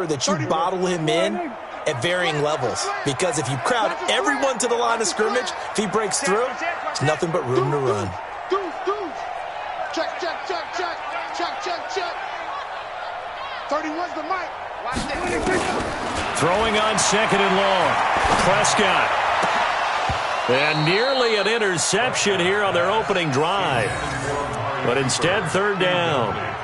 that you bottle him in at varying levels. Because if you crowd everyone to the line of scrimmage, if he breaks through, there's nothing but room to run. Check, check, check, check, check, check, check. 31's the mic. Throwing on 2nd and long. Prescott. And nearly an interception here on their opening drive. But instead, 3rd down.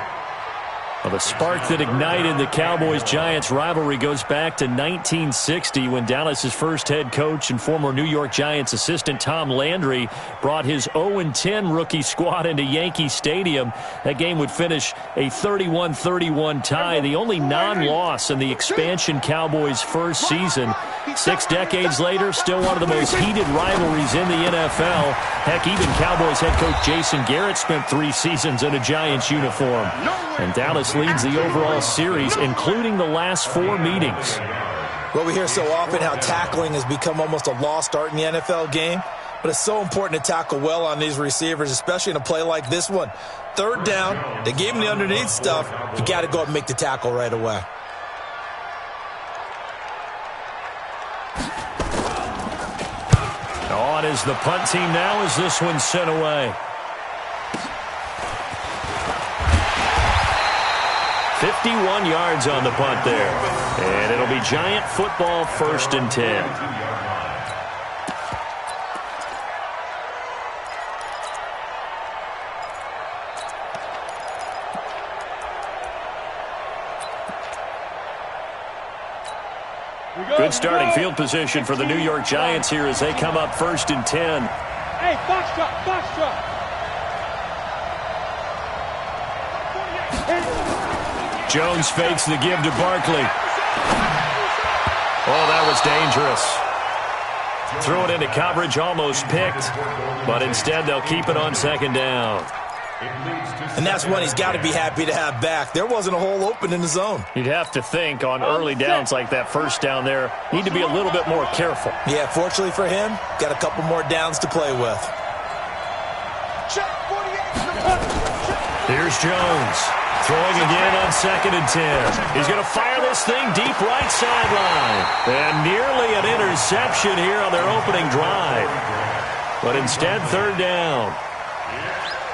Well, the spark that ignited the Cowboys-Giants rivalry goes back to 1960 when Dallas's first head coach and former New York Giants assistant Tom Landry brought his 0-10 rookie squad into Yankee Stadium. That game would finish a 31-31 tie, the only non-loss in the expansion Cowboys' first season. 6 decades later, still one of the most heated rivalries in the NFL. Heck, even Cowboys head coach Jason Garrett spent 3 seasons in a Giants uniform. And Dallas leads the overall series, including the last 4 meetings. Well, we hear so often how tackling has become almost a lost art in the NFL game, but it's so important to tackle well on these receivers, especially in a play like this one. 3rd down, they gave him the underneath stuff. You got to go and make the tackle right away. On is the punt team now as this one's sent away. 51 yards on the punt there. And it'll be Giant football, 1st and 10. Good starting field position for the New York Giants here as they come up 1st and 10. Hey, box drop, box drop. Jones fakes the give to Barkley. Oh, that was dangerous. Threw it into coverage, almost picked, but instead they'll keep it on 2nd down. And that's one he's got to be happy to have back. There wasn't a hole open in the zone. You'd have to think on early downs like that 1st down there, need to be a little bit more careful. Yeah, fortunately for him, got a couple more downs to play with. Here's Jones. Throwing again on 2nd and 10. He's going to fire this thing deep right sideline. And nearly an interception here on their opening drive. But instead, 3rd down.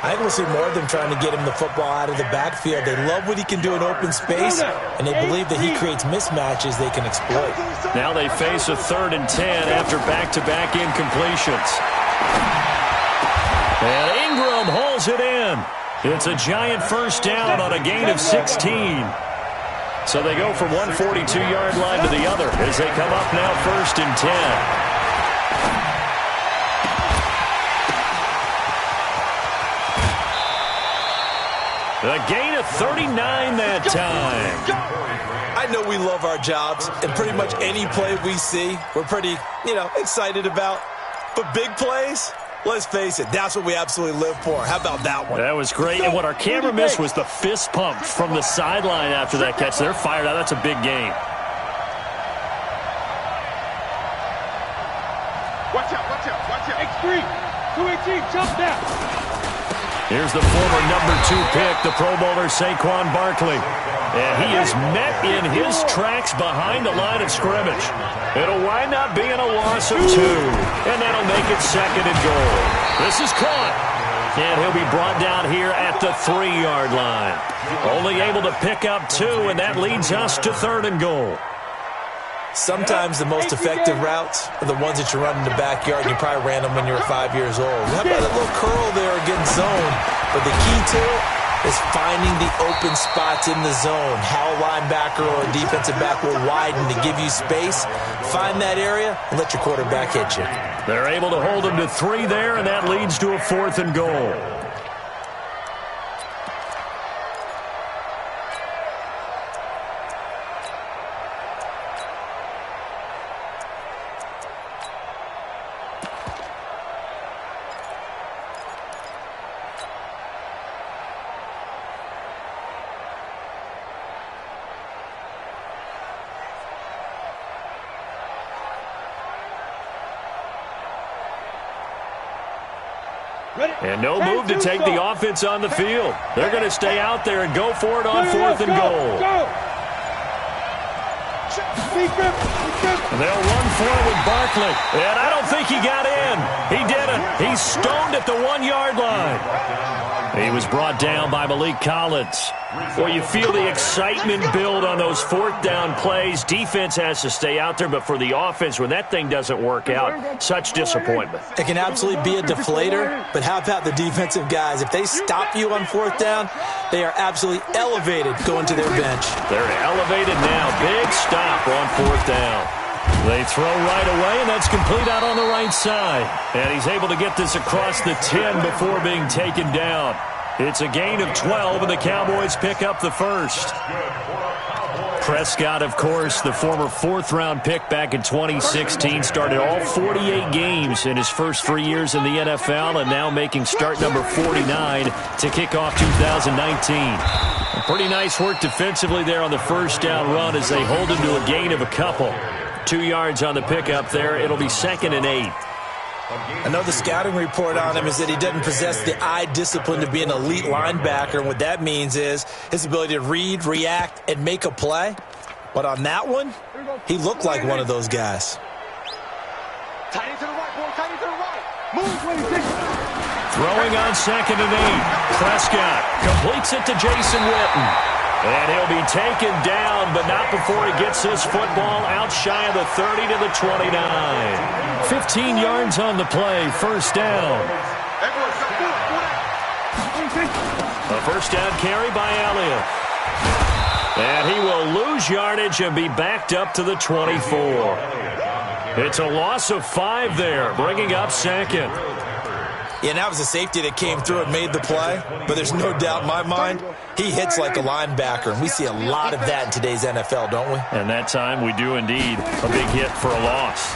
I think we'll see more of them trying to get him the football out of the backfield. They love what he can do in open space, and they believe that he creates mismatches they can exploit. Now they face a 3rd and 10 after back-to-back incompletions. And Ingram hauls it in. It's a Giant 1st down on a gain of 16. So they go from one 42-yard line to the other as they come up now 1st and 10. A gain of 39 that time. I know we love our jobs, and pretty much any play we see, we're pretty, excited about. But big plays, let's face it, that's what we absolutely live for. How about that one? That was great. And what our camera missed was the fist pump from the sideline after that catch. They're fired out. That's a big gain. Watch out, watch out, watch out. X3, 218, jump down. Here's the former number 2 pick, the Pro Bowler Saquon Barkley. And he is met in his tracks behind the line of scrimmage. It'll wind up being a loss of 2. And that'll make it 2nd and goal. This is caught. And he'll be brought down here at the 3-yard line. Only able to pick up 2, and that leads us to 3rd and goal. Sometimes the most effective routes are the ones that you run in the backyard, and you probably ran them when you were 5 years old. How about a little curl there against zone? But the key to it is finding the open spots in the zone. How a linebacker or a defensive back will widen to give you space. Find that area and let your quarterback hit you. They're able to hold him to 3 there, and that leads to a 4th and goal. And no move to take the offense on the field. They're going to stay out there and go for it on 4th and goal. And they'll run for it with Barkley. And I don't think he got in. He didn't. He's stoned at the 1-yard line. He was brought down by Malik Collins. Well, you feel the excitement build on those fourth down plays. Defense has to stay out there, but for the offense, when that thing doesn't work out, such disappointment. It can absolutely be a deflator, but how about the defensive guys? If they stop you on fourth down, they are absolutely elevated going to their bench. They're elevated now. Big stop on fourth down. They throw right away, and that's complete out on the right side. And he's able to get this across the 10 before being taken down. It's a gain of 12, and the Cowboys pick up the first. Prescott, of course, the former fourth-round pick back in 2016, started all 48 games in his first 3 years in the NFL, and now making start number 49 to kick off 2019. Pretty nice work defensively there on the first down run as they hold him to a gain of a couple. 2 yards on the pickup there. It'll be 2nd and 8. I know the scouting report on him is that he doesn't possess the eye discipline to be an elite linebacker, and what that means is his ability to read, react, and make a play. But on that one, he looked like one of those guys. Tight end to the right, boy. Tight end to the right. Move. Throwing on 2nd and 8. Prescott completes it to Jason Witten. And he'll be taken down, but not before he gets this football out shy of the 30 to the 29. 15 yards on the play, first down. A first down carry by Elliott. And he will lose yardage and be backed up to the 24. It's a loss of 5 there, bringing up 2nd. Yeah, and that was a safety that came through and made the play. But there's no doubt in my mind, he hits like a linebacker. And we see a lot of that in today's NFL, don't we? And that time we do indeed. A big hit for a loss.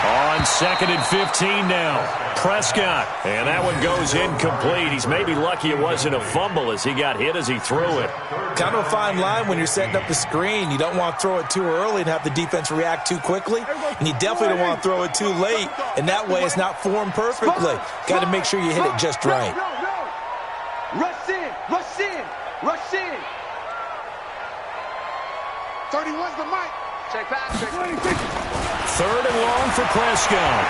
On 2nd and 15 now. Prescott. And that one goes incomplete. He's maybe lucky it wasn't a fumble as he got hit as he threw it. Kind of a fine line when you're setting up the screen. You don't want to throw it too early and have the defense react too quickly. And you definitely don't want to throw it too late. And that way it's not formed perfectly. Got to make sure you hit it just right. Rush in. Rush in. Rush in. 31's the mic. Check back. Check. 3rd and long for Prescott.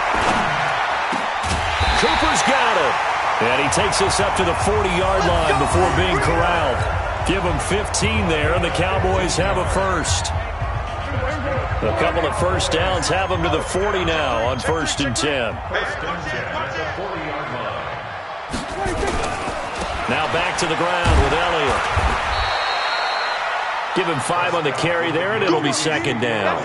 Cooper's got it. And he takes us up to the 40-yard line before being corralled. Give him 15 there, and the Cowboys have a first. A couple of first downs have them to the 40 now on 1st and 10. Now back to the ground with Elliott. Give him 5 on the carry there, and it'll be 2nd down.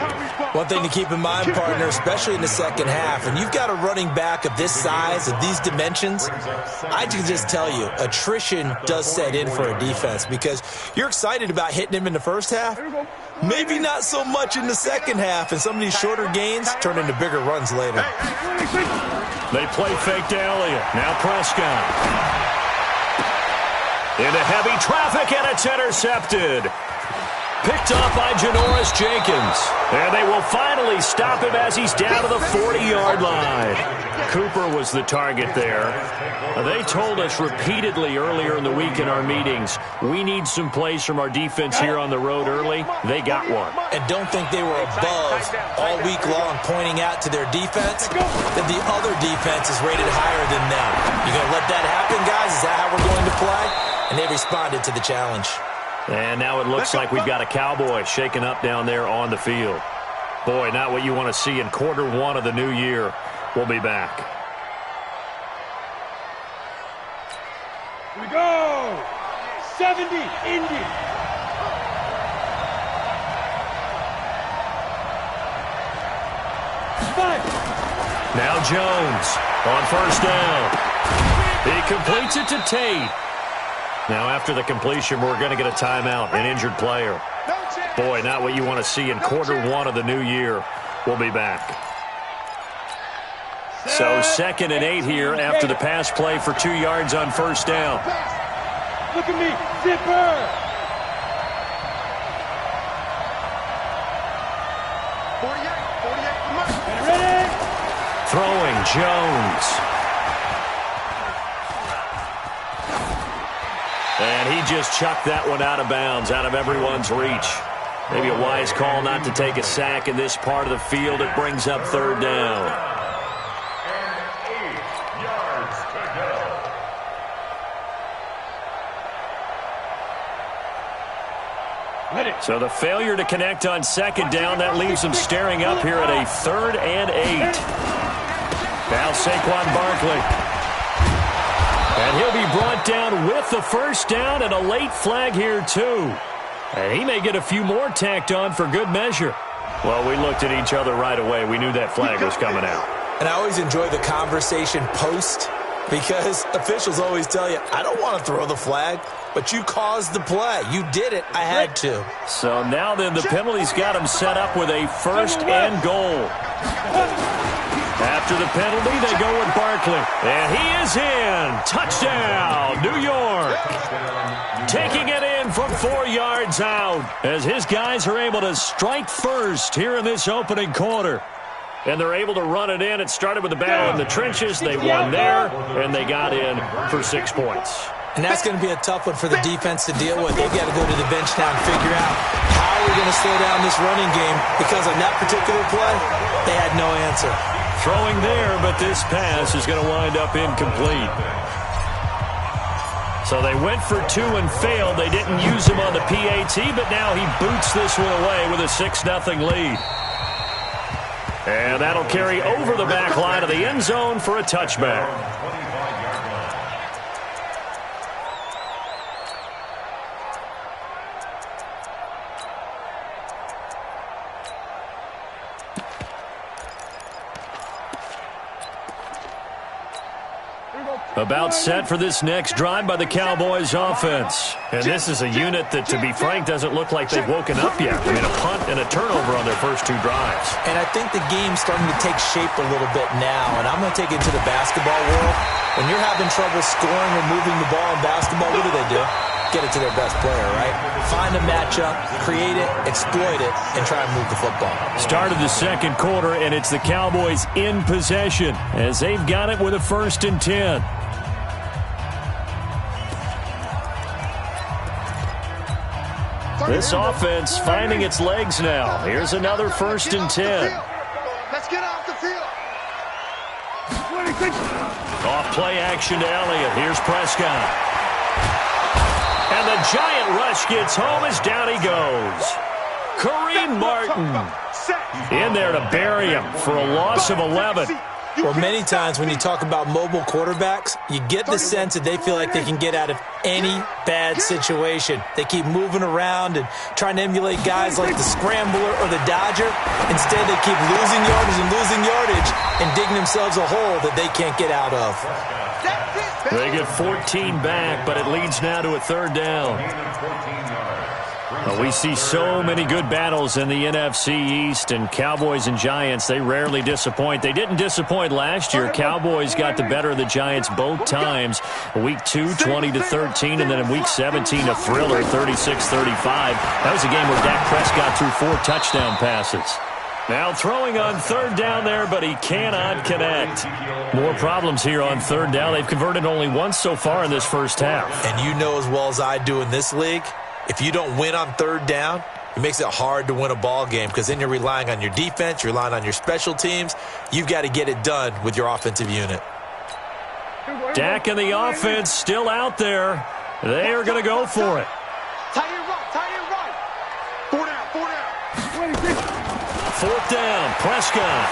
One thing to keep in mind, partner, especially in the second half, and you've got a running back of this size, of these dimensions, I can just tell you, attrition does set in for a defense because you're excited about hitting him in the first half, maybe not so much in the second half, and some of these shorter gains turn into bigger runs later. They play fake to Elliott. Now Prescott. Into heavy traffic, and it's intercepted. Picked up by Janoris Jenkins. And they will finally stop him as he's down to the 40-yard line. Cooper was the target there. They told us repeatedly earlier in the week in our meetings, we need some plays from our defense here on the road early. They got one. And don't think they were above all week long pointing out to their defense that the other defense is rated higher than them. You going to let that happen, guys? Is that how we're going to play? And they responded to the challenge. And now it looks like we've got a Cowboy shaken up down there on the field. Boy, not what you want to see in quarter 1 of the new year. We'll be back. Here we go. 70, Indy. Now Jones on 1st down. He completes it to Tate. Now after the completion, we're going to get a timeout, an injured player. Boy, not what you want to see in quarter 1 of the new year. We'll be back. So 2nd and 8 here after the pass play for 2 yards on 1st down. Look at me, zipper. Ready? Throwing Jones. And he just chucked that one out of bounds, out of everyone's reach. Maybe a wise call not to take a sack in this part of the field. It brings up third down. So the failure to connect on second down, that leaves them staring up here at a 3rd and 8. Now Saquon Barkley. And he'll be brought down with the first down and a late flag here too. And he may get a few more tacked on for good measure. Well, we looked at each other right away. We knew that flag was coming out. And I always enjoy the conversation post because officials always tell you, I don't want to throw the flag, but you caused the play. You did it. I had to. So now then the penalty's got him set up with a 1st and goal. After the penalty, they go with Barkley. And he is in. Touchdown, New York. Taking it in from 4 yards out as his guys are able to strike first here in this opening quarter. And they're able to run it in. It started with the battle in the trenches. They won there, and they got in for 6 points. And that's going to be a tough one for the defense to deal with. They've got to go to the bench now and figure out how we're going to slow down this running game because on that particular play, they had no answer. Throwing there, but this pass is going to wind up incomplete. So they went for 2 and failed. They didn't use him on the PAT, but now he boots this one away with a 6-0 lead. And that'll carry over the back line of the end zone for a touchback. About set for this next drive by the Cowboys offense. And this is a unit that, to be frank, doesn't look like they've woken up yet. I mean, a punt and a turnover on their first 2 drives. And I think the game's starting to take shape a little bit now. And I'm going to take it to the basketball world. When you're having trouble scoring or moving the ball in basketball, what do? Get it to their best player, right? Find a matchup, create it, exploit it, and try and move the football. Start of the second quarter, and it's the Cowboys in possession as they've got it with a 1st and 10. This offense finding its legs now. Here's another 1st and 10. Let's get off the field. Off play action to Elliott. Here's Prescott. And the giant rush gets home as down he goes. Kareem Martin in there to bury him for a loss of 11. Well, many times when you talk about mobile quarterbacks, you get the sense that they feel like they can get out of any bad situation. They keep moving around and trying to emulate guys like the Scrambler or the Dodger. Instead, they keep losing yardage and digging themselves a hole that they can't get out of. They get 14 back, but it leads now to a 3rd down. Well, we see so many good battles in the NFC East, and Cowboys and Giants, they rarely disappoint. They didn't disappoint last year. Cowboys got the better of the Giants both times. Week 2, 20-13, and then in Week 17, a thriller, 36-35. That was a game where Dak Prescott threw 4 touchdown passes. Now throwing on 3rd down there, but he cannot connect. More problems here on 3rd down. They've converted only once so far in this first half. And you know as well as I do in this league, if you don't win on 3rd down, it makes it hard to win a ball game because then you're relying on your defense, you're relying on your special teams. You've got to get it done with your offensive unit. Dak and the offense still out there. They are going to go for it. Tight end right. 4 down. 4th down, Prescott.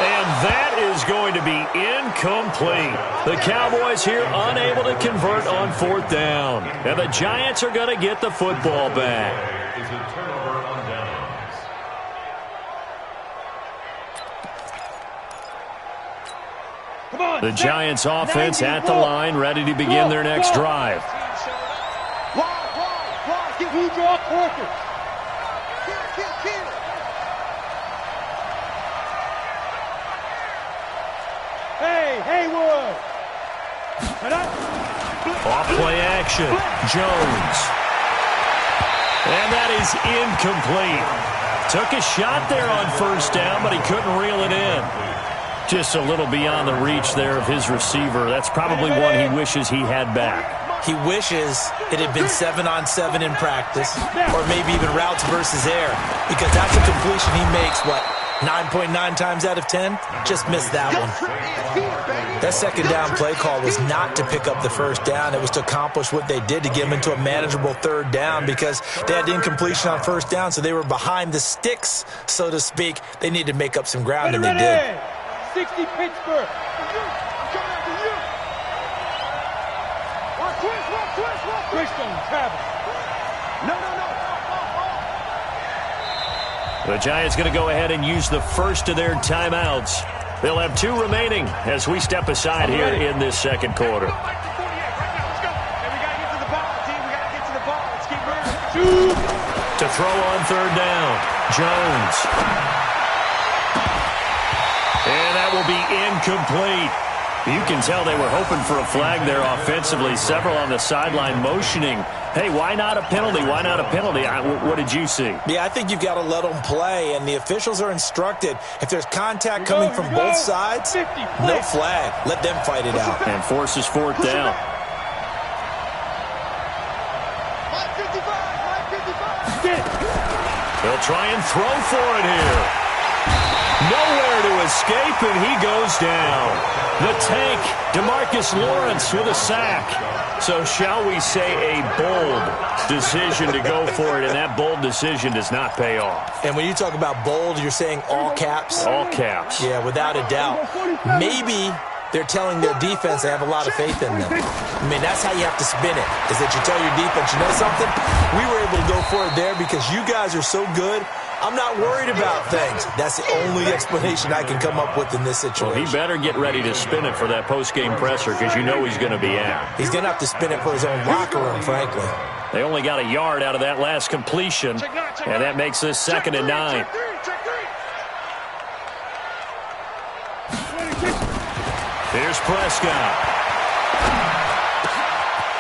And that is going to be incomplete. The Cowboys here unable to convert on 4th down. And the Giants are going to get the football back. The Giants offense at the line, ready to begin their next drive. Who draw Corker? Hey, Haywood! Off play action, Jones. And that is incomplete. Took a shot there on 1st down, but he couldn't reel it in. Just a little beyond the reach there of his receiver. That's probably one he wishes he had back. He wishes it had been 7-on-7 in practice, or maybe even routes versus air, because that's a completion he makes, 9.9 times out of 10? Just missed that one. That second down play call was not to pick up the first down. It was to accomplish what they did to get them into a manageable third down because they had incompletion on first down, so they were behind the sticks, so to speak. They needed to make up some ground, and they did. 60 Pittsburgh. Twist on Travis. No. The Giants going to go ahead and use the first of their timeouts. They'll have 2 remaining as we step aside here in this second quarter. To throw on third down, Jones. And that will be incomplete. You can tell they were hoping for a flag there offensively. Several on the sideline motioning, hey, why not a penalty? Why not a penalty? What did you see? Yeah, I think you've got to let them play, and the officials are instructed. If there's contact coming from both sides, no flag. Let them fight it out. And forces fourth down. They'll try and throw for it here. Nowhere to escape, and he goes down. The tank, DeMarcus Lawrence with a sack. So shall we say a bold decision to go for it, and that bold decision does not pay off. And when you talk about bold, you're saying all caps? All caps. Yeah, without a doubt. Maybe they're telling their defense they have a lot of faith in them. I mean, that's how you have to spin it, is that you tell your defense, you know something? We were able to go for it there because you guys are so good. I'm not worried about things. That's the only explanation I can come up with in this situation. Well, he better get ready to spin it for that post-game presser because you know he's going to be out. He's going to have to spin it for his own locker room, frankly. They only got a yard out of that last completion, and that makes this 2nd and 9. Here's Prescott.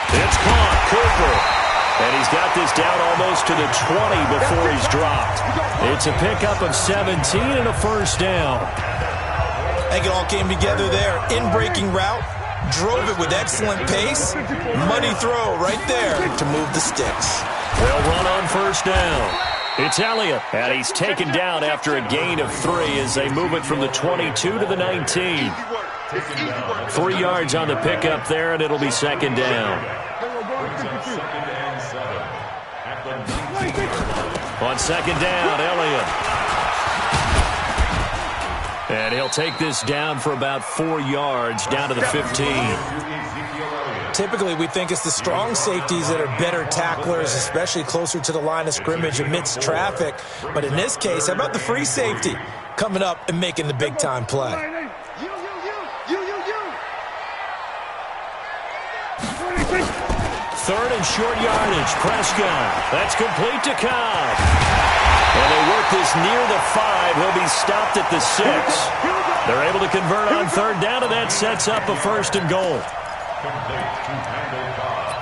It's caught. Cooper. And he's got this down almost to the 20 before he's dropped. It's a pickup of 17 and a first down. I think it all came together there. In-breaking route, drove it with excellent pace. Money throw right there to move the sticks. They'll run on first down. It's Elliott, and he's taken down after a gain of 3 as they move it from the 22 to the 19. 3 yards on the pickup there, and it'll be 2nd down. On 2nd down, Elliott. And he'll take this down for about 4 yards, down to the 15. Typically, we think it's the strong safeties that are better tacklers, especially closer to the line of scrimmage amidst traffic. But in this case, how about the free safety coming up and making the big-time play? Third and short yardage. Prescott. That's complete to Cobb. And they work this near the 5. He'll be stopped at the 6. They're able to convert on third down, and that sets up a 1st and goal.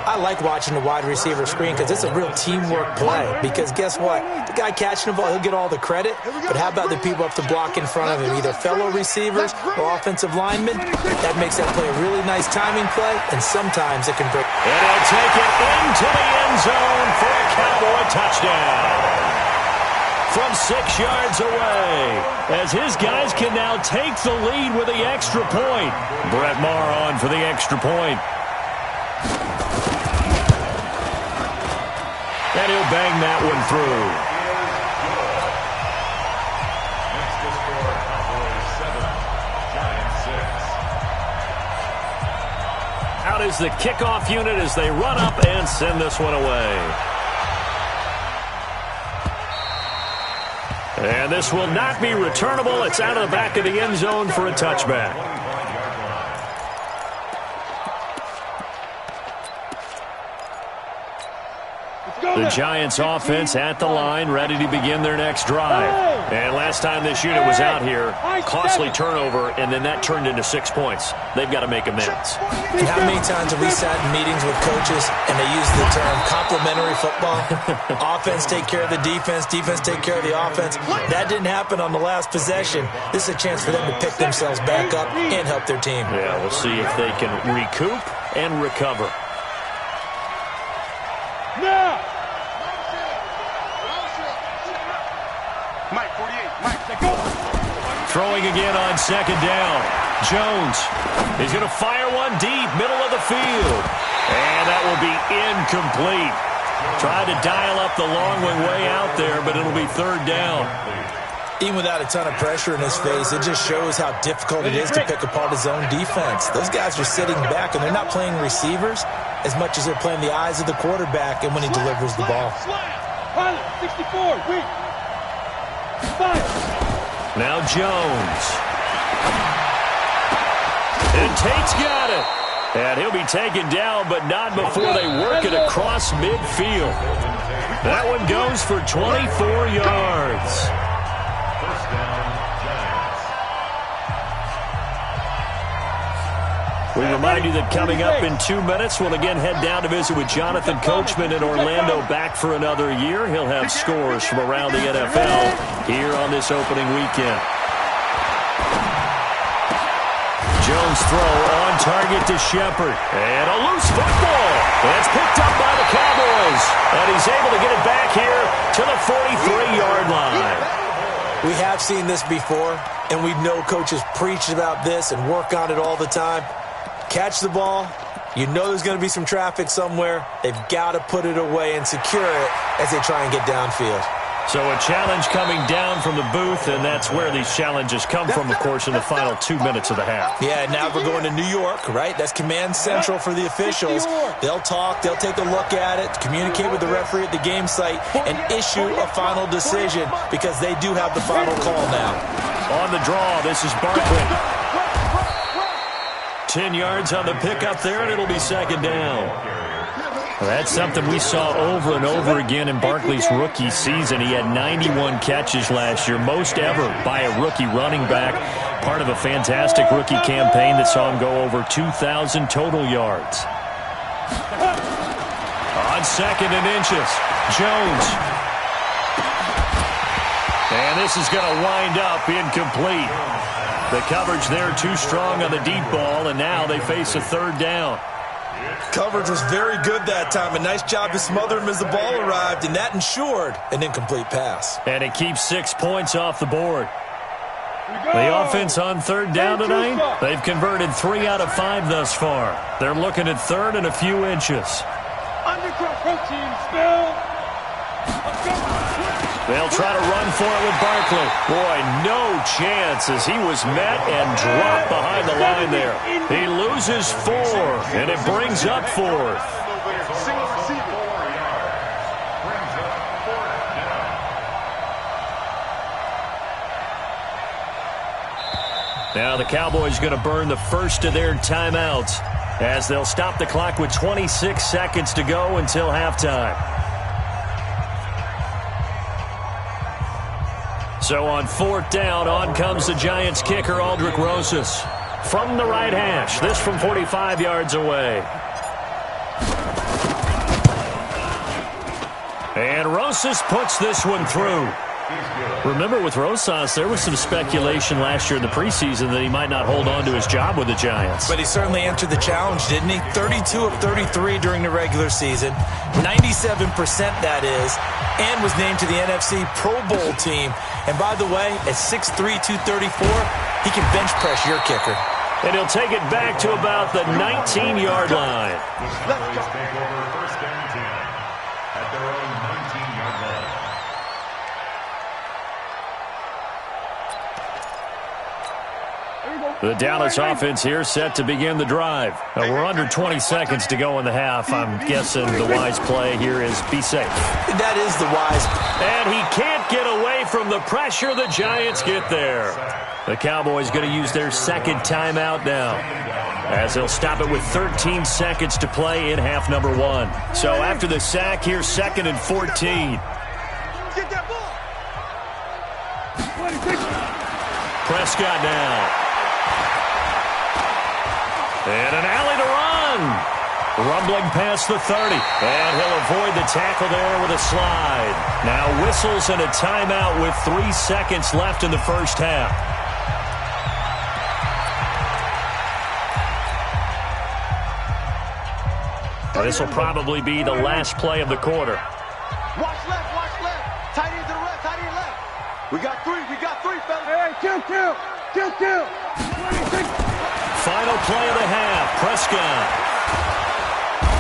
I like watching the wide receiver screen because it's a real teamwork play. Because guess what? The guy catching the ball, he'll get all the credit. But how about the people up to block in front of him, either fellow receivers or offensive linemen? That makes that play a really nice timing play, and sometimes it can break. And he'll take it into the end zone for a Cowboy touchdown. From 6 yards away, as his guys can now take the lead with the extra point. Brett Maher on for the extra point. And he'll bang that one through. Out is the kickoff unit as they run up and send this one away. And this will not be returnable. It's out of the back of the end zone for a touchback. The Giants offense at the line, ready to begin their next drive. And last time this unit was out here, costly turnover, and then that turned into 6 points. They've got to make amends. And how many times have we sat in meetings with coaches and they use the term complementary football? Offense take care of the defense, defense take care of the offense. That didn't happen on the last possession. This is a chance for them to pick themselves back up and help their team. Yeah, we'll see if they can recoup and recover. Mike, 48. Mike, go. Throwing again on second down. Jones. He's going to fire one deep, middle of the field. And that will be incomplete. Tried to dial up the long way out there, but it'll be third down. Even without a ton of pressure in his face, it just shows how difficult it is to pick apart his own defense. Those guys are sitting back, and they're not playing receivers as much as they're playing the eyes of the quarterback and when he delivers the ball. Pilot, 64, wait. Fire. Now Jones. And Tate's got it. And he'll be taken down, but not before they work it across midfield. That one goes for 24 yards. We remind you that coming up in 2 minutes, we'll again head down to visit with Jonathan Coachman in Orlando, back for another year. He'll have scores from around the NFL here on this opening weekend. Jones throw on target to Shepard. And a loose football. That's picked up by the Cowboys. And he's able to get it back here to the 43-yard line. We have seen this before, and we know coaches preach about this and work on it all the time. Catch the ball. You know there's going to be some traffic somewhere. They've got to put it away and secure it as they try and get downfield. So a challenge coming down from the booth, and that's where these challenges come from, of course, in the final 2 minutes of the half. Yeah, now we're going to New York, right? That's command central for the officials. They'll talk, they'll take a look at it, communicate with the referee at the game site, and issue a final decision because they do have the final call now. On the draw, this is Barkley. 10 yards on the pickup there, and it'll be second down. Well, that's something we saw over and over again in Barkley's rookie season. He had 91 catches last year, most ever by a rookie running back, part of a fantastic rookie campaign that saw him go over 2,000 total yards. On second and inches, Jones. And this is going to wind up incomplete. The coverage there too strong on the deep ball, and now they face a third down. Coverage was very good that time. A nice job to smother him as the ball arrived, and that ensured an incomplete pass. And it keeps 6 points off the board. The offense on third down tonight, they've converted 3 out of 5 thus far. They're looking at third and a few inches. Undercut protein spill. They'll try to run for it with Barkley. Boy, no chance as he was met and dropped behind the line there. He loses 4, and it brings up 4th. Now the Cowboys going to burn the first of their timeouts as they'll stop the clock with 26 seconds to go until halftime. So on fourth down, on comes the Giants kicker, Aldrick Rosas. From the right hash, this from 45 yards away. And Rosas puts this one through. Remember, with Rosas, there was some speculation last year in the preseason that he might not hold on to his job with the Giants. But he certainly answered the challenge, didn't he? 32 of 33 during the regular season, 97% that is, and was named to the NFC Pro Bowl team. And by the way, at 6'3", 234, he can bench press your kicker. And he'll take it back to about the 19-yard line. The Dallas offense here set to begin the drive. We're under 20 seconds to go in the half. I'm guessing the wise play here is be safe. That is the wise. And he can't get away from the pressure. The Giants get there. The Cowboys going to use their second timeout now, as they'll stop it with 13 seconds to play in half number 1. So after the sack, here's 2nd and 14. Get that ball. Prescott now. And an alley to run. Rumbling past the 30. And he'll avoid the tackle there with a slide. Now whistles and a timeout with 3 seconds left in the first half. This will probably be the last play of the quarter. Watch left, watch left. Tight end to the right, tight end left. We got three, fellas. Hey, kill. 26. Final play of the half. Prescott.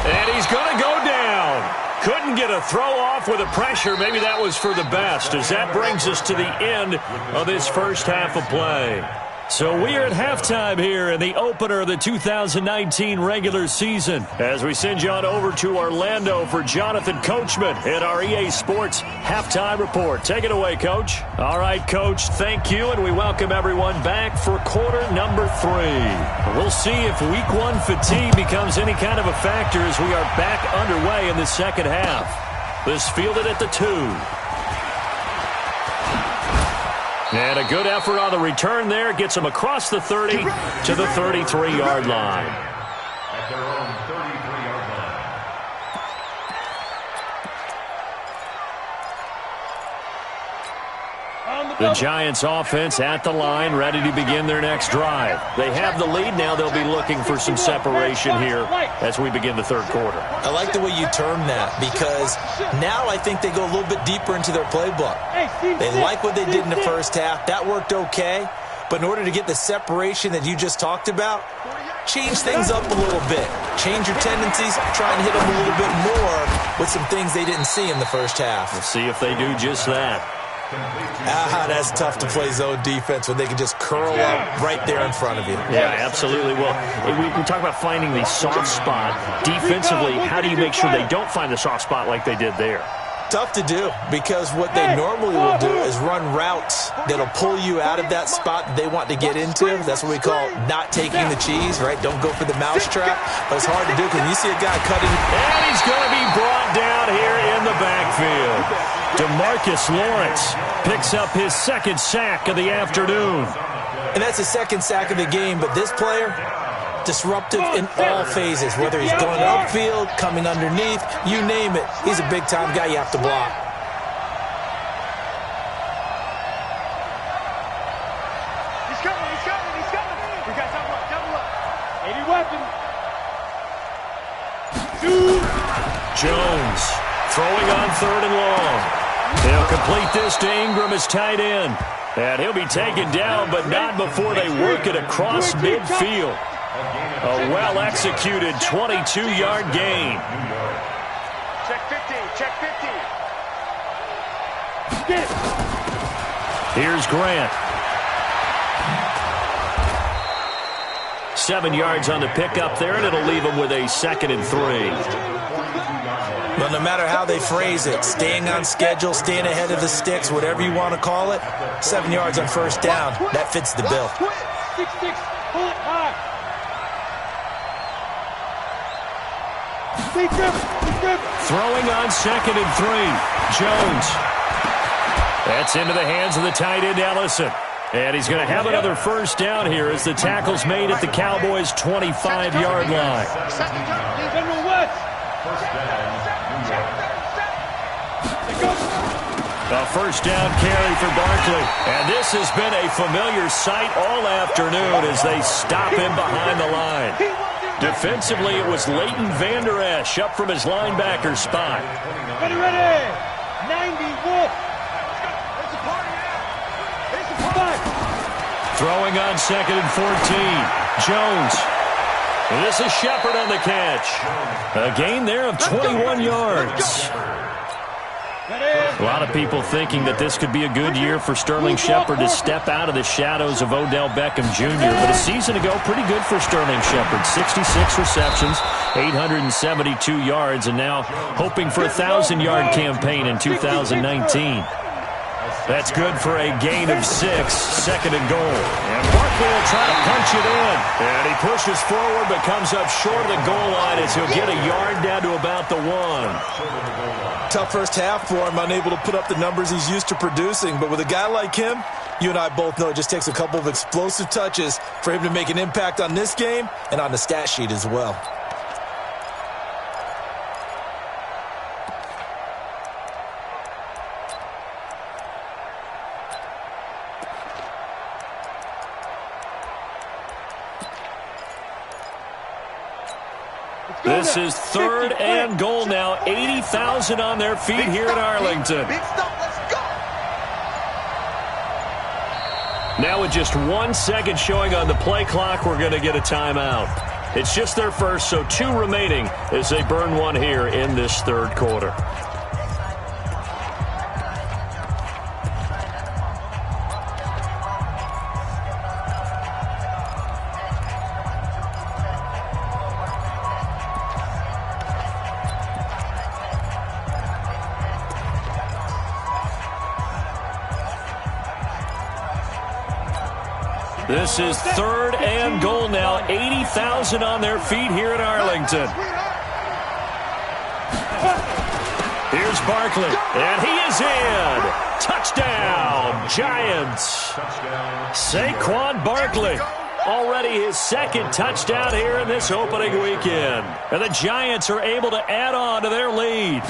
And he's going to go down. Couldn't get a throw off with the pressure. Maybe that was for the best, as that brings us to the end of this first half of play. So we are at halftime here in the opener of the 2019 regular season, as we send you on over to Orlando for Jonathan Coachman in our EA Sports Halftime Report. Take it away, Coach. All right, Coach, thank you, and we welcome everyone back for quarter number 3. We'll see if week 1 fatigue becomes any kind of a factor as we are back underway in the second half. This fielded at the 2. And a good effort on the return there. Gets him across the 30 to the 33-yard line. At their own 33-yard line. The Giants offense at the line, ready to begin their next drive. They have the lead now. They'll be looking for some separation here as we begin the third quarter. I like the way you term that, because now I think they go a little bit deeper into their playbook. They like what they did in the first half. That worked okay. But in order to get the separation that you just talked about, change things up a little bit. Change your tendencies. Try and hit them a little bit more with some things they didn't see in the first half. We'll see if they do just that. That's tough to play zone defense when they can just curl up right there in front of you. Yeah, absolutely. Well, we talk about finding the soft spot. Defensively, how do you make sure they don't find the soft spot like they did there? Tough to do, because what they normally will do is run routes that'll pull you out of that spot that they want to get into. That's what we call not taking the cheese, right? Don't go for the mousetrap. But it's hard to do because you see a guy cutting. And he's going to be brought down here in the backfield. DeMarcus Lawrence picks up his second sack of the afternoon. And that's the second sack of the game, but this player, disruptive in all phases, whether he's going upfield, coming underneath, you name it. He's a big-time guy you have to block. He's coming. We got double up. 80 weapons. Jones throwing on 3rd and long. They'll complete this to Ingram as tight end. And he'll be taken down, but not before they work it across midfield. A well-executed 22-yard gain. Check 50. Here's Grant. 7 yards on the pickup there, and it'll leave him with a 2nd and 3. But no matter how they phrase it, staying on schedule, staying ahead of the sticks, whatever you want to call it, 7 yards on first down, that fits the bill. 6-6, pull it high. Throwing on 2nd and 3. Jones. That's into the hands of the tight end, Ellison. And he's going to have another first down here as the tackle's made at the Cowboys' 25-yard line. General West. A first down carry for Barkley. And this has been a familiar sight all afternoon as they stop him behind the line. Defensively, it was Leighton Vander Esch up from his linebacker spot. Ready. 90 Wolf. Throwing on 2nd and 14. Jones. And this is Shepard on the catch. A gain there of 21 yards. A lot of people thinking that this could be a good year for Sterling Shepard to step out of the shadows of Odell Beckham Jr. But a season ago, pretty good for Sterling Shepard. 66 receptions, 872 yards, and now hoping for a 1,000-yard campaign in 2019. That's good for a gain of 6, 2nd and goal. And Barkley will try to punch it in. And he pushes forward but comes up short of the goal line as he'll get a yard down to about the 1. Tough first half for him, unable to put up the numbers he's used to producing. But with a guy like him, you and I both know it just takes a couple of explosive touches for him to make an impact on this game and on the stat sheet as well. This is 3rd and goal now. 80,000 on their feet here in Arlington. Big stop, let's go. Now with just 1 second showing on the play clock, we're going to get a timeout. It's just their first, so 2 remaining as they burn one here in this third quarter. This is 3rd and goal now. 80,000 on their feet here in Arlington. Here's Barkley, and he is in. Touchdown, Giants. Saquon Barkley, already his 2nd touchdown here in this opening weekend. And the Giants are able to add on to their lead.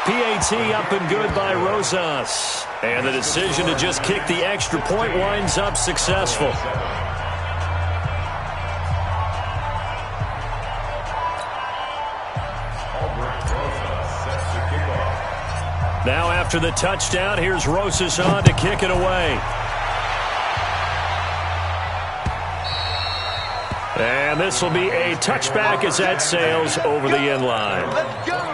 PAT up and good by Rosas. And the decision to just kick the extra point winds up successful. Now after the touchdown, here's Rosas on to kick it away. And this will be a touchback as that sails over the end line. Let's go.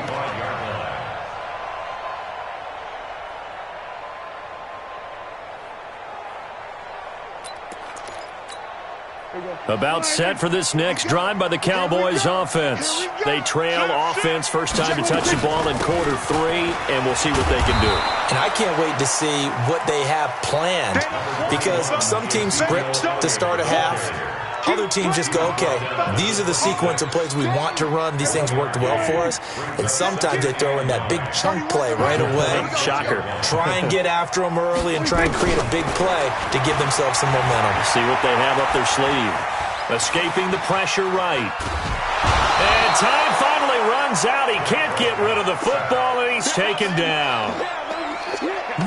About set for this next drive by the Cowboys offense. They trail offense, first time to touch the ball in quarter 3, and we'll see what they can do. And I can't wait to see what they have planned, because some teams script to start a half. Other teams just go, okay, these are the sequence of plays we want to run. These things worked well for us. And sometimes they throw in that big chunk play right away. Shocker. Try and get after them early and try and create a big play to give themselves some momentum. See what they have up their sleeve. Escaping the pressure right. And time finally runs out. He can't get rid of the football, and he's taken down.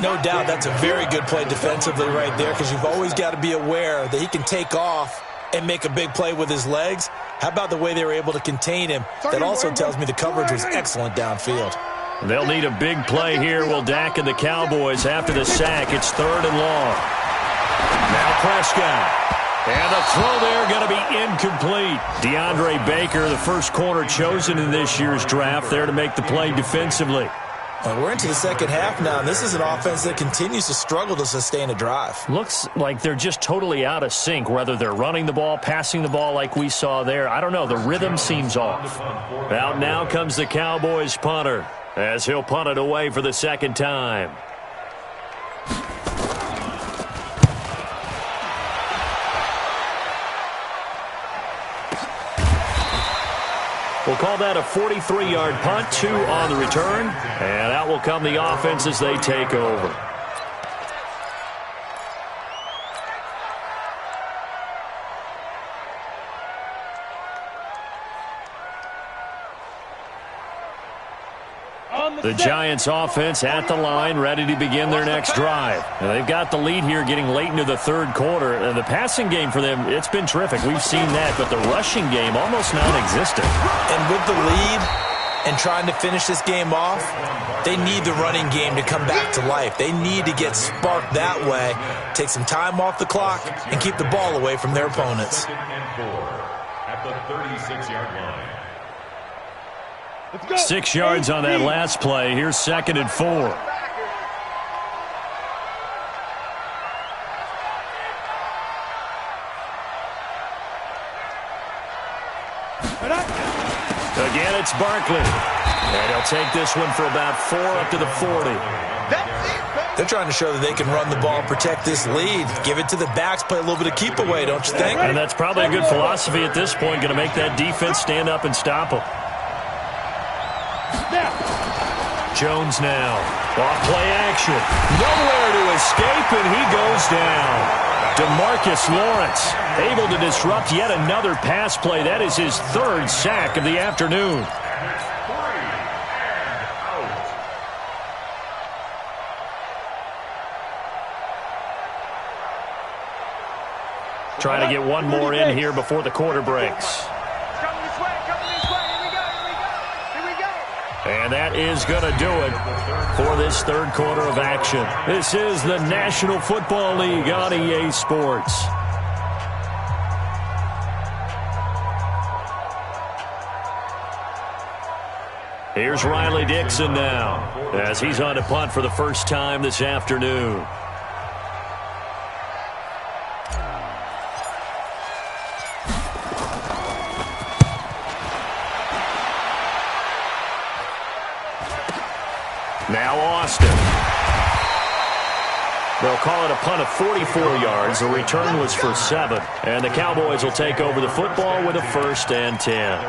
No doubt that's a very good play defensively right there, because you've always got to be aware that he can take off and make a big play with his legs. How about the way they were able to contain him? That also tells me the coverage was excellent downfield. They'll need a big play here, will Dak and the Cowboys after the sack. It's 3rd and long. Now Prescott. And the throw there going to be incomplete. DeAndre Baker, the first corner chosen in this year's draft, there to make the play defensively. Well, we're into the second half now, and this is an offense that continues to struggle to sustain a drive. Looks like they're just totally out of sync, whether they're running the ball, passing the ball like we saw there. I don't know. The rhythm seems off. Out now comes the Cowboys punter, as he'll punt it away for the 2nd time. We'll call that a 43-yard punt, 2 on the return. And out will come the offense as they take over. The Giants offense at the line, ready to begin their next drive. And they've got the lead here getting late into the 3rd quarter. And the passing game for them, it's been terrific. We've seen that, but the rushing game almost non-existent. And with the lead and trying to finish this game off, they need the running game to come back to life. They need to get sparked that way, take some time off the clock, and keep the ball away from their opponents. 2nd and 4 at the 36-yard line. 6 yards on that last play. Here's 2nd and 4. Again, it's Barkley. And he'll take this one for about 4 up to the 40. They're trying to show that they can run the ball, protect this lead, give it to the backs, play a little bit of keep away, don't you think? And that's probably a good philosophy at this point, going to make that defense stand up and stop them. Jones now. Off play action. Nowhere to escape, and he goes down. DeMarcus Lawrence able to disrupt yet another pass play. That is his 3rd sack of the afternoon. Trying to get one more in here before the quarter breaks. And that is going to do it for this third quarter of action. This is the National Football League on EA Sports. Here's Riley Dixon now as he's on to punt for the first time this afternoon. Now Austin. They'll call it a punt of 44 yards. The return was for 7. And the Cowboys will take over the football with a 1st and 10.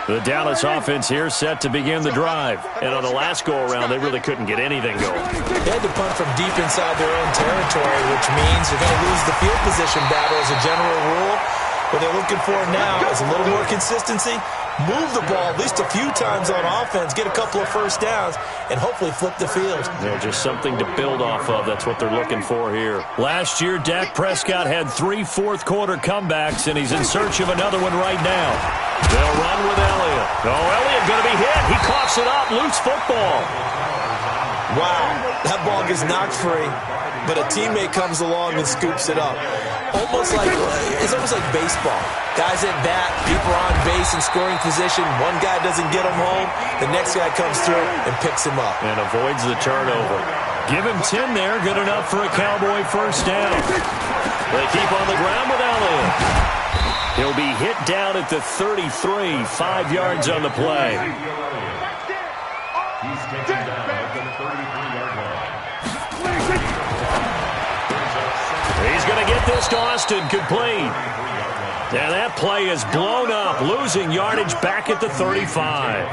The Dallas offense here set to begin the drive. And on the last go-around, they really couldn't get anything going. They had to punt from deep inside their own territory, which means you're going to lose the field position battle as a general rule. What they're looking for now is a little more consistency. Move the ball at least a few times on offense, get a couple of first downs, and hopefully flip the field. Yeah, just something to build off of. That's what they're looking for here. Last year, Dak Prescott had 3 fourth-quarter comebacks, and he's in search of another one right now. They'll run with Elliott. Oh, Elliott going to be hit. He coughs it up. Loose football. Wow, that ball gets knocked free, but a teammate comes along and scoops it up. It's almost like baseball. Guys at bat, people are on base in scoring position. One guy doesn't get him home. The next guy comes through and picks him up. And avoids the turnover. Give him 10 there. Good enough for a Cowboy first down. They keep on the ground with Elliott. He'll be hit down at the 33, 5 yards on the play. He's taken down at the 33-yard line. He's going to get this to Austin, complete. And that play is blown up, losing yardage back at the 35.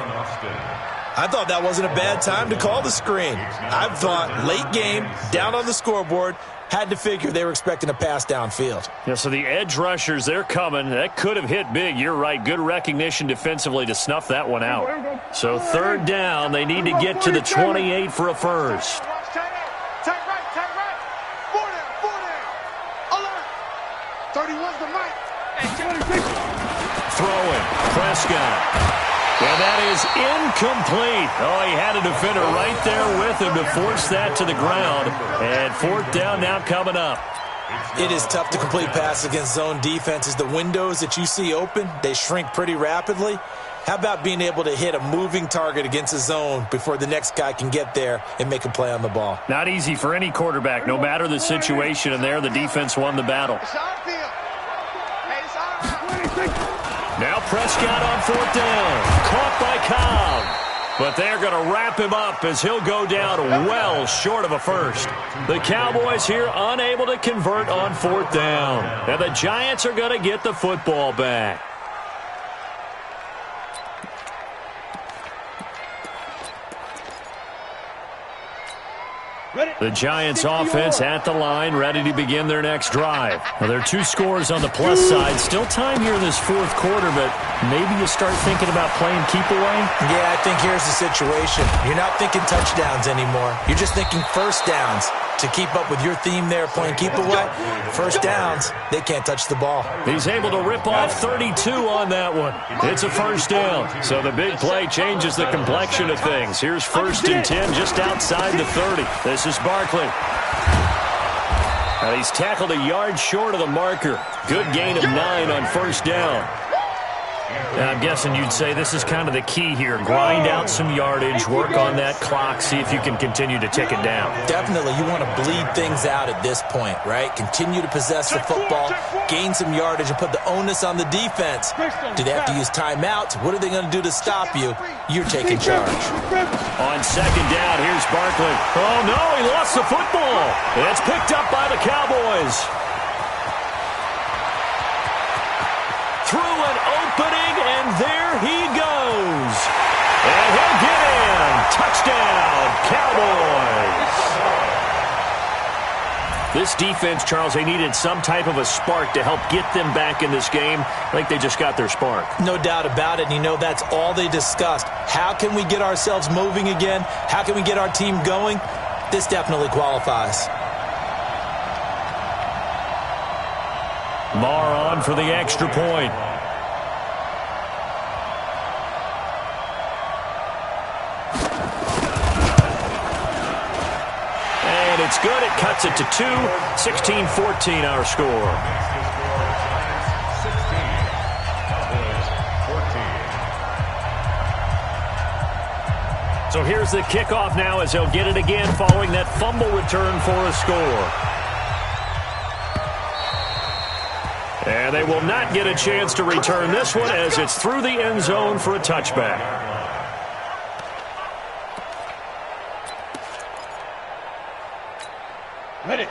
I thought that wasn't a bad time to call the screen. I thought late game, down on the scoreboard, had to figure they were expecting a pass downfield. Yeah, so the edge rushers, they're coming. That could have hit big. You're right. Good recognition defensively to snuff that one out. So third down, they need to get to the 28 for a first. Throwing, Prescott. And that is incomplete. Oh, he had a defender right there with him to force that to the ground. And fourth down now coming up. It is tough to complete passes against zone defenses. The windows that you see open, they shrink pretty rapidly. How about being able to hit a moving target against a zone before the next guy can get there and make a play on the ball? Not easy for any quarterback, no matter the situation. And there, the defense won the battle. Now Prescott on fourth down. Caught by Cobb. But they're going to wrap him up as he'll go down well short of a first. The Cowboys here unable to convert on fourth down. And the Giants are going to get the football back. The Giants offense at the line, ready to begin their next drive. Well, there are 2 scores on the plus side. Still time here in this fourth quarter, but maybe you start thinking about playing keep away? Yeah, I think here's the situation. You're not thinking touchdowns anymore. You're just thinking first downs. To keep up with your theme there, playing keep away, first downs, they can't touch the ball. He's able to rip off 32 on that one. It's a first down. So the big play changes the complexion of things. Here's 1st and 10 just outside the 30. This is Barkley. And he's tackled a yard short of the marker. Good gain of 9 on first down. I'm guessing you'd say this is kind of the key here. Grind out some yardage, work on that clock, see if you can continue to tick it down. Definitely, you want to bleed things out at this point, right? Continue to possess the football, gain some yardage, and put the onus on the defense. Do they have to use timeouts? What are they going to do to stop you? You're taking charge. On second down, here's Barkley. Oh, no, he lost the football. It's picked up by the Cowboys. Through an opening, and there he goes. And he'll get in. Touchdown, Cowboys. This defense, Charles, they needed some type of a spark to help get them back in this game. I think they just got their spark. No doubt about it. And you know, that's all they discussed. How can we get ourselves moving again? How can we get our team going? This definitely qualifies. Marr on for the extra point. It's good. It cuts it to 2. 16-14 our score. So here's the kickoff now as they'll get it again following that fumble return for a score. And they will not get a chance to return this one as it's through the end zone for a touchback.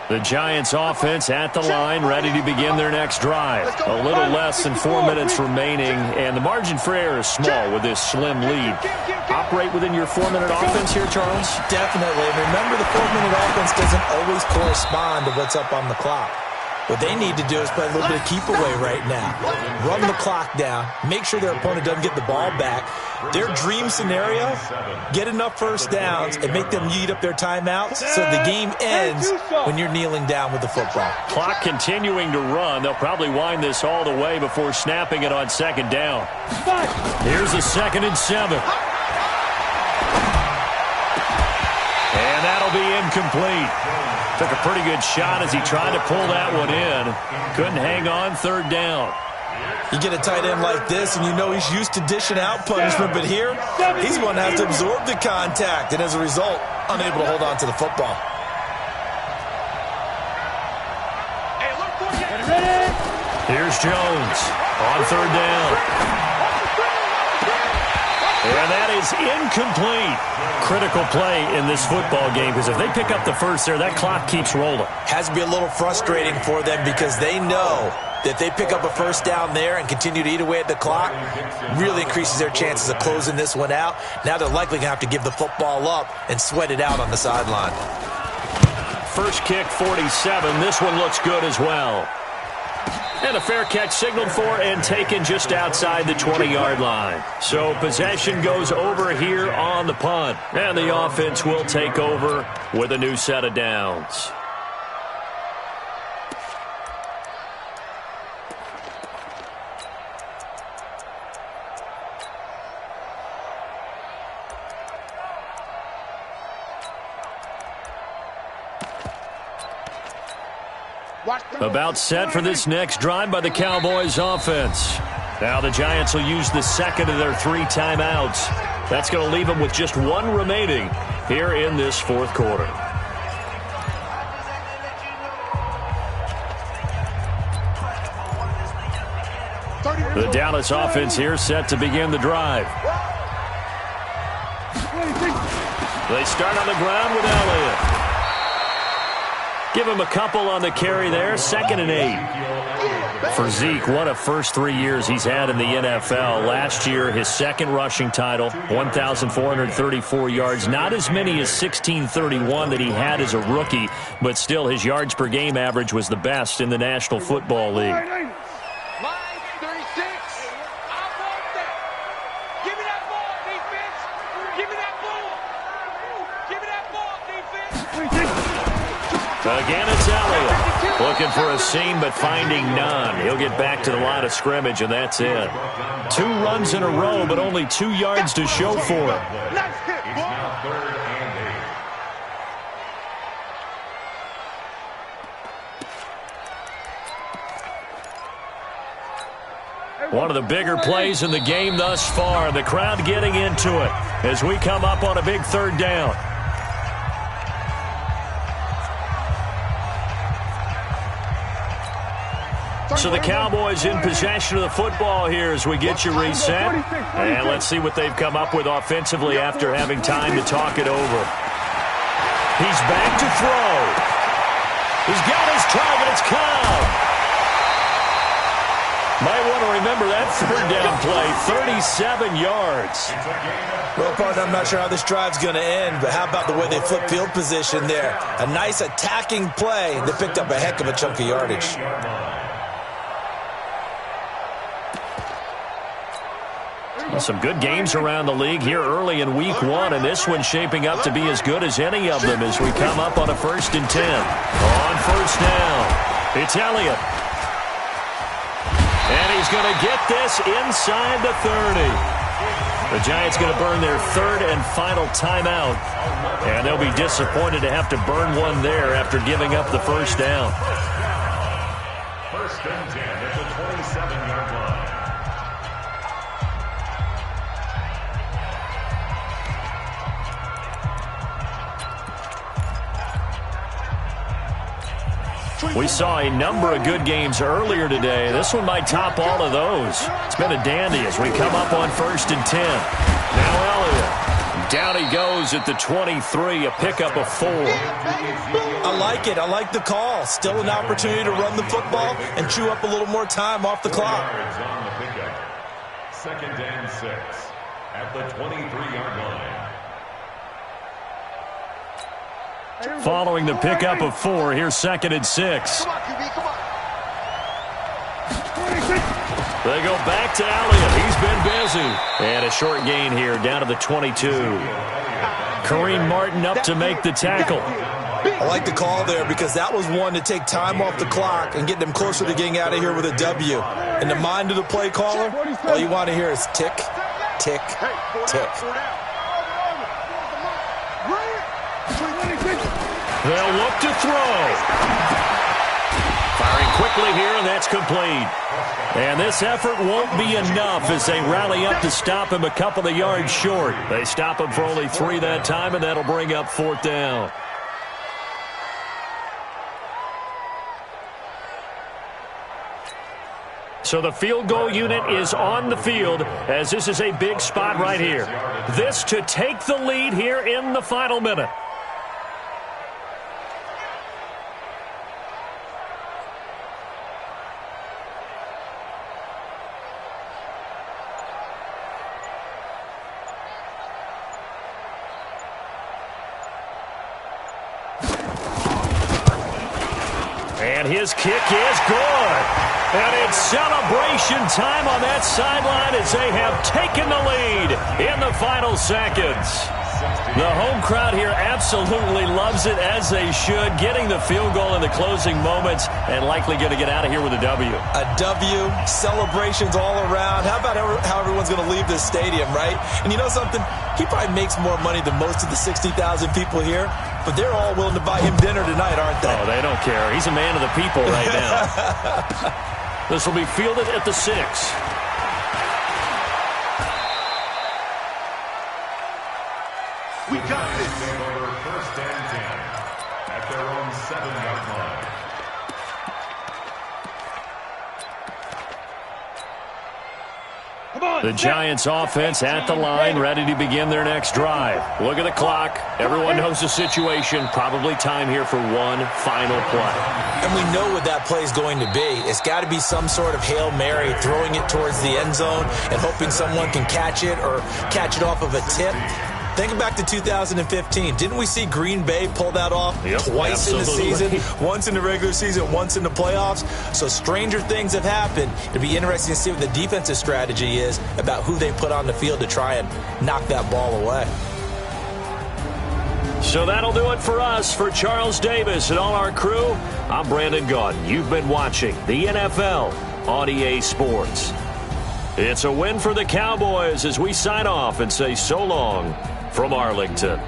The Giants offense at the line, ready to begin their next drive. A little less than 4 minutes remaining, and the margin for error is small with this slim lead. Operate within your 4-minute offense here, Charles? Definitely. Remember, the 4-minute offense doesn't always correspond to what's up on the clock. What they need to do is play a little bit of keep away right now. Run the clock down. Make sure their opponent doesn't get the ball back. Their dream scenario, get enough first downs and make them eat up their timeouts so the game ends when you're kneeling down with the football. Clock continuing to run. They'll probably wind this all the way before snapping it on second down. Here's a 2nd and 7. And that'll be incomplete. Took a pretty good shot as he tried to pull that one in. Couldn't hang on 3rd down. You get a tight end like this, and you know he's used to dishing out punishment, but here, he's going to have to absorb the contact, and as a result, unable to hold on to the football. Here's Jones on 3rd down. And that is incomplete. Critical play in this football game because if they pick up the first there, that clock keeps rolling. Has to be a little frustrating for them because they know that they pick up a first down there and continue to eat away at the clock, really increases their chances of closing this one out. Now they're likely going to have to give the football up and sweat it out on the sideline. First kick, 47. This one looks good as well. And a fair catch signaled for and taken just outside the 20-yard line. So possession goes over here on the punt. And the offense will take over with a new set of downs. About set for this next drive by the Cowboys offense. Now the Giants will use the second of their 3 timeouts. That's going to leave them with just 1 remaining here in this 4th quarter. The Dallas offense here set to begin the drive. They start on the ground with Elliott. Give him a couple on the carry there. 2nd and 8. For Zeke, what a first 3 years he's had in the NFL. Last year, his 2nd rushing title, 1,434 yards. Not as many as 1,631 that he had as a rookie, but still his yards per game average was the best in the National Football League. Again, it's Elliott. Looking for a seam, but finding none. He'll get back to the line of scrimmage, and that's it. 2 runs in a row, but only 2 yards to show for it. One of the bigger plays in the game thus far. The crowd getting into it as we come up on a big 3rd down. So the Cowboys in possession of the football here as we get you reset. And let's see what they've come up with offensively after having time to talk it over. He's back to throw. He's got his target. It's Cobb. Might want to remember that 3rd down play. 37 yards. Well, partner, I'm not sure how this drive's going to end, but how about the way they flip field position there? A nice attacking play. They picked up a heck of a chunk of yardage. Some good games around the league here early in week 1, and this one's shaping up to be as good as any of them as we come up on a 1st and 10. On 1st down, it's Elliott. And he's going to get this inside the 30. The Giants going to burn their third and final timeout, and they'll be disappointed to have to burn one there after giving up the first down. First and 10 at the 27-yard line. We saw a number of good games earlier today. This one might top all of those. It's been a dandy as we come up on first and 10. Now Elliott. Down he goes at the 23, a pickup of 4. I like it. I like the call. Still an opportunity to run the football and chew up a little more time off the clock. On the pickup. Second and 6 at the 23-yard line. Following the pickup of 4, here's second and 6. Come on, QB, come on. They go back to Elliott. He's been busy. And a short gain here down to the 22. Kareem Martin up to make the tackle. I like the call there because that was one to take time off the clock and get them closer to getting out of here with a W. In the mind of the play caller, all you want to hear is tick, tick, tick. They'll look to throw. Firing quickly here, and that's complete. And this effort won't be enough as they rally up to stop him a couple of yards short. They stop him for only 3 that time, and that'll bring up 4th down. So the field goal unit is on the field as this is a big spot right here. This to take the lead here in the final minute. And his kick is good. And it's celebration time on that sideline as they have taken the lead in the final seconds. The home crowd here absolutely loves it, as they should, getting the field goal in the closing moments and likely going to get out of here with a W. A W, celebrations all around. How about how everyone's going to leave this stadium, right? And you know something? He probably makes more money than most of the 60,000 people here, but they're all willing to buy him dinner tonight, aren't they? Oh, they don't care. He's a man of the people right now. This will be fielded at the 6. We got this. Over first and 10 at their own 7-yard line. The Giants offense at the line, ready to begin their next drive. Look at the clock. Everyone knows the situation. Probably time here for one final play. And we know what that play is going to be. It's got to be some sort of Hail Mary, throwing it towards the end zone and hoping someone can catch it or catch it off of a tip. Think back to 2015. Didn't we see Green Bay pull that off twice in the season? Once in the regular season, once in the playoffs. So stranger things have happened. It'll be interesting to see what the defensive strategy is about who they put on the field to try and knock that ball away. So that'll do it for us. For Charles Davis and all our crew, I'm Brandon Gaudin. You've been watching the NFL on EA Sports. It's a win for the Cowboys as we sign off and say so long from Arlington.